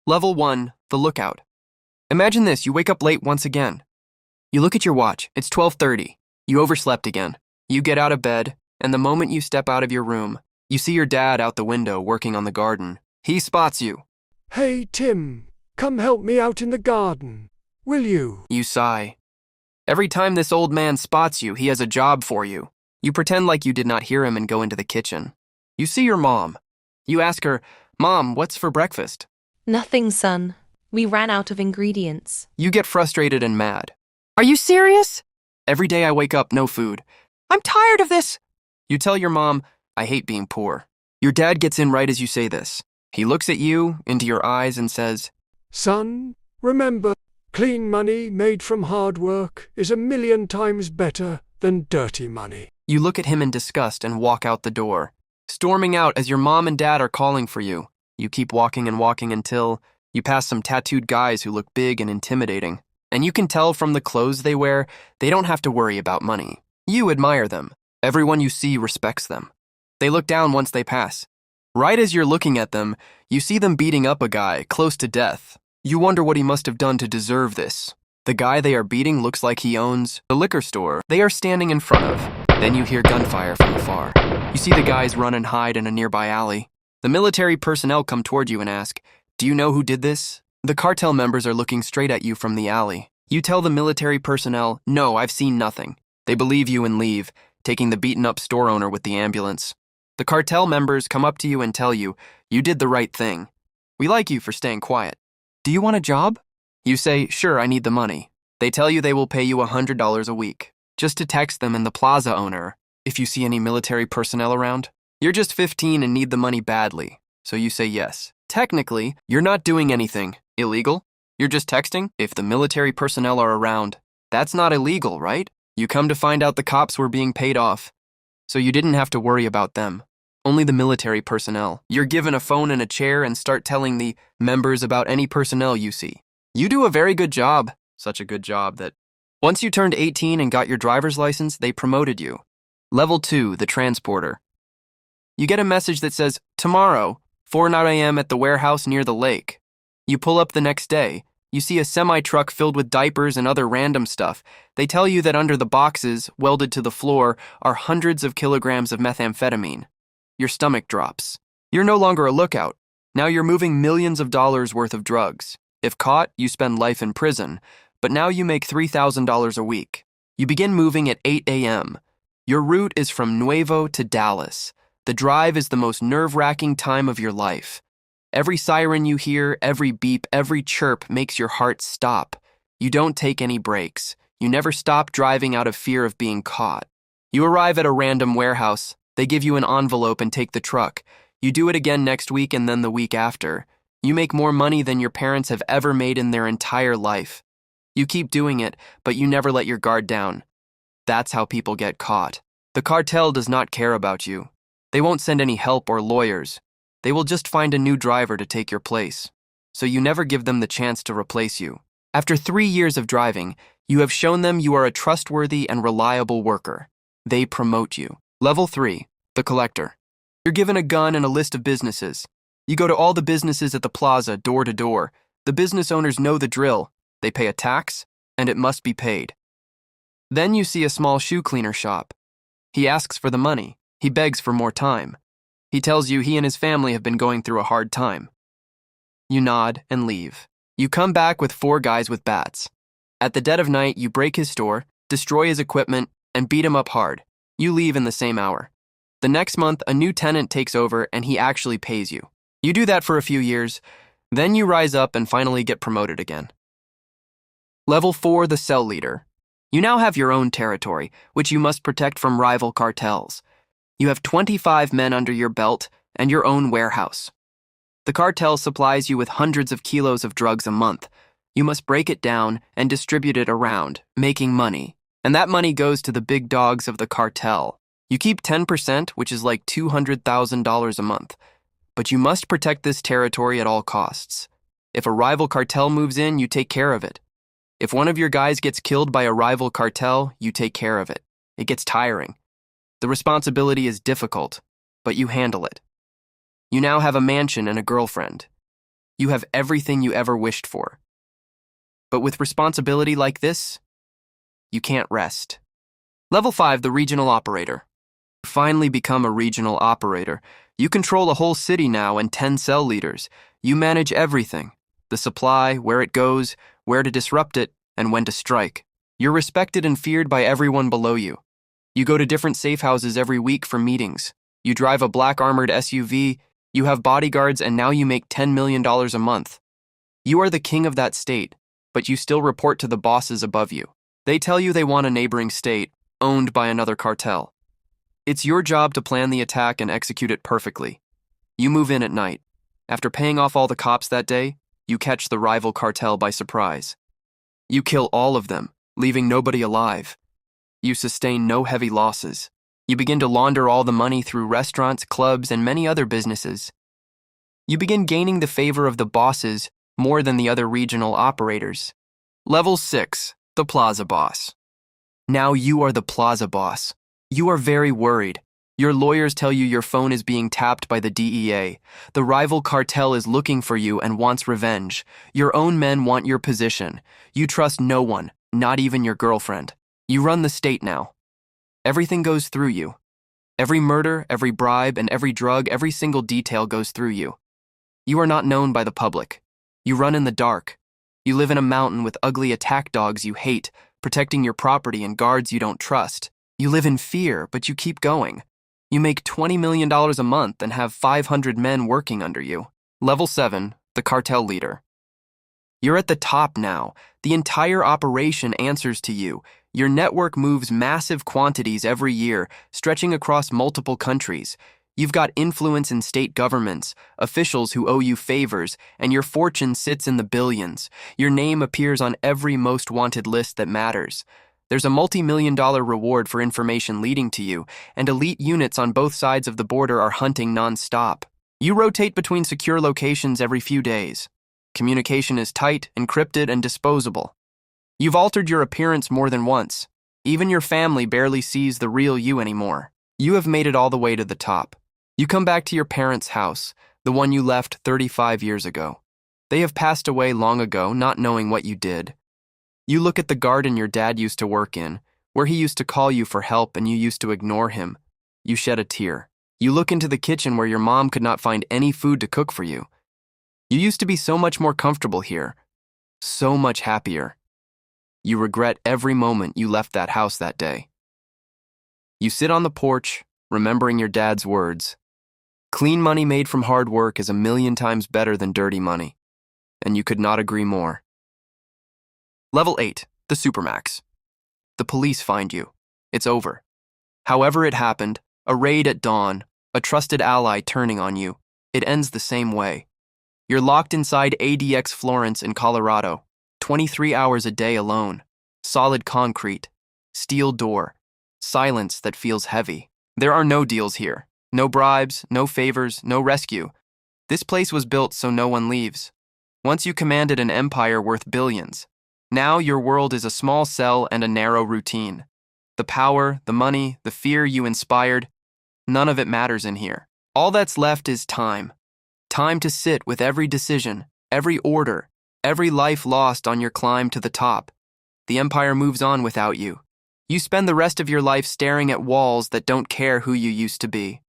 Level 1, the lookout. Imagine this, you wake up late once again. You look at your watch, it's 12:30. You overslept again. You get out of bed, and the moment you step out of your room, you see your dad out the window working on the garden. He spots you. Hey, Tim, come help me out in the garden, will you? You sigh. Every time this old man spots you, he has a job for you. You pretend like you did not hear him and go into the kitchen. You see your mom. You ask her, "Mom, what's for breakfast?" Nothing, son. We ran out of ingredients. You get frustrated and mad. "Are you serious? Every day I wake up, no food. I'm tired of this." You tell your mom, "I hate being poor." Your dad gets in right as you say this. He looks at you, into your eyes, and says, Son, remember, clean money made from hard work is 1,000,000 times better than dirty money. You look at him in disgust and walk out the door, storming out as your mom and dad are calling for you. You keep walking and walking until you pass some tattooed guys who look big and intimidating. And you can tell from the clothes they wear, they don't have to worry about money. You admire them. Everyone you see respects them. They look down once they pass. Right as you're looking at them, you see them beating up a guy close to death. You wonder what he must have done to deserve this. The guy they are beating looks like he owns the liquor store they are standing in front of. Then you hear gunfire from afar. You see the guys run and hide in a nearby alley. The military personnel come toward you and ask, "Do you know who did this?" The cartel members are looking straight at you from the alley. You tell the military personnel, "No, I've seen nothing." They believe you and leave, taking the beaten-up store owner with the ambulance. The cartel members come up to you and tell you, "You did the right thing. We like you for staying quiet. Do you want a job?" You say, "Sure, I need the money." They tell you they will pay you $100 a week, just to text them and the plaza owner if you see any military personnel around. You're just 15 and need the money badly, so you say yes. Technically, you're not doing anything illegal. You're just texting if the military personnel are around. That's not illegal, right? You come to find out the cops were being paid off, so you didn't have to worry about them. Only the military personnel. You're given a phone and a chair and start telling the members about any personnel you see. You do a very good job. Such a good job that once you turned 18 and got your driver's license, they promoted you. Level 2, the transporter. You get a message that says, "Tomorrow, 4 a.m. at the warehouse near the lake." You pull up the next day. You see a semi-truck filled with diapers and other random stuff. They tell you that under the boxes, welded to the floor, are hundreds of kilograms of methamphetamine. Your stomach drops. You're no longer a lookout. Now you're moving millions of dollars worth of drugs. If caught, you spend life in prison, but now you make $3,000 a week. You begin moving at 8 a.m. Your route is from Nuevo to Dallas. The drive is the most nerve-wracking time of your life. Every siren you hear, every beep, every chirp makes your heart stop. You don't take any breaks. You never stop driving out of fear of being caught. You arrive at a random warehouse. They give you an envelope and take the truck. You do it again next week and then the week after. You make more money than your parents have ever made in their entire life. You keep doing it, but you never let your guard down. That's how people get caught. The cartel does not care about you. They won't send any help or lawyers. They will just find a new driver to take your place. So you never give them the chance to replace you. After 3 years of driving, you have shown them you are a trustworthy and reliable worker. They promote you. Level 3, the collector. You're given a gun and a list of businesses. You go to all the businesses at the plaza, door to door. The business owners know the drill. They pay a tax, and it must be paid. Then you see a small shoe cleaner shop. He asks for the money. He begs for more time. He tells you he and his family have been going through a hard time. You nod and leave. You come back with 4 guys with bats. At the dead of night, you break his store, destroy his equipment, and beat him up hard. You leave in the same hour. The next month, a new tenant takes over and he actually pays you. You do that for a few years, then you rise up and finally get promoted again. Level 4, the cell leader. You now have your own territory, which you must protect from rival cartels. You have 25 men under your belt and your own warehouse. The cartel supplies you with hundreds of kilos of drugs a month. You must break it down and distribute it around, making money. And that money goes to the big dogs of the cartel. You keep 10%, which is like $200,000 a month. But you must protect this territory at all costs. If a rival cartel moves in, you take care of it. If one of your guys gets killed by a rival cartel, you take care of it. It gets tiring. The responsibility is difficult, but you handle it. You now have a mansion and a girlfriend. You have everything you ever wished for. But with responsibility like this, you can't rest. Level 5, the regional operator. Finally become a regional operator. You control a whole city now and 10 cell leaders. You manage everything. The supply, where it goes, where to disrupt it, and when to strike. You're respected and feared by everyone below you. You go to different safe houses every week for meetings. You drive a black armored SUV, you have bodyguards, and now you make $10 million a month. You are the king of that state, but you still report to the bosses above you. They tell you they want a neighboring state, owned by another cartel. It's your job to plan the attack and execute it perfectly. You move in at night. After paying off all the cops that day, you catch the rival cartel by surprise. You kill all of them, leaving nobody alive. You sustain no heavy losses. You begin to launder all the money through restaurants, clubs, and many other businesses. You begin gaining the favor of the bosses more than the other regional operators. Level 6, the Plaza Boss. Now you are the Plaza Boss. You are very worried. Your lawyers tell you your phone is being tapped by the DEA. The rival cartel is looking for you and wants revenge. Your own men want your position. You trust no one, not even your girlfriend. You run the state now. Everything goes through you. Every murder, every bribe, and every drug, every single detail goes through you. You are not known by the public. You run in the dark. You live in a mountain with ugly attack dogs you hate, protecting your property and guards you don't trust. You live in fear, but you keep going. You make $20 million a month and have 500 men working under you. Level 7, the Cartel Leader. You're at the top now. The entire operation answers to you. Your network moves massive quantities every year, stretching across multiple countries. You've got influence in state governments, officials who owe you favors, and your fortune sits in the billions. Your name appears on every most wanted list that matters. There's a multi-million-dollar reward for information leading to you, and elite units on both sides of the border are hunting non-stop. You rotate between secure locations every few days. Communication is tight, encrypted, and disposable. You've altered your appearance more than once. Even your family barely sees the real you anymore. You have made it all the way to the top. You come back to your parents' house, the one you left 35 years ago. They have passed away long ago, not knowing what you did. You look at the garden your dad used to work in, where he used to call you for help and you used to ignore him. You shed a tear. You look into the kitchen where your mom could not find any food to cook for you. You used to be so much more comfortable here, so much happier. You regret every moment you left that house that day. You sit on the porch, remembering your dad's words. Clean money made from hard work is 1,000,000 times better than dirty money, and you could not agree more. Level 8, the Supermax. The police find you. It's over. However it happened, a raid at dawn, a trusted ally turning on you, it ends the same way. You're locked inside ADX Florence in Colorado, 23 hours a day alone. Solid concrete, steel door, silence that feels heavy. There are no deals here. No bribes, no favors, no rescue. This place was built so no one leaves. Once you commanded an empire worth billions. Now your world is a small cell and a narrow routine. The power, the money, the fear you inspired, none of it matters in here. All that's left is time. Time to sit with every decision, every order, every life lost on your climb to the top. The empire moves on without you. You spend the rest of your life staring at walls that don't care who you used to be.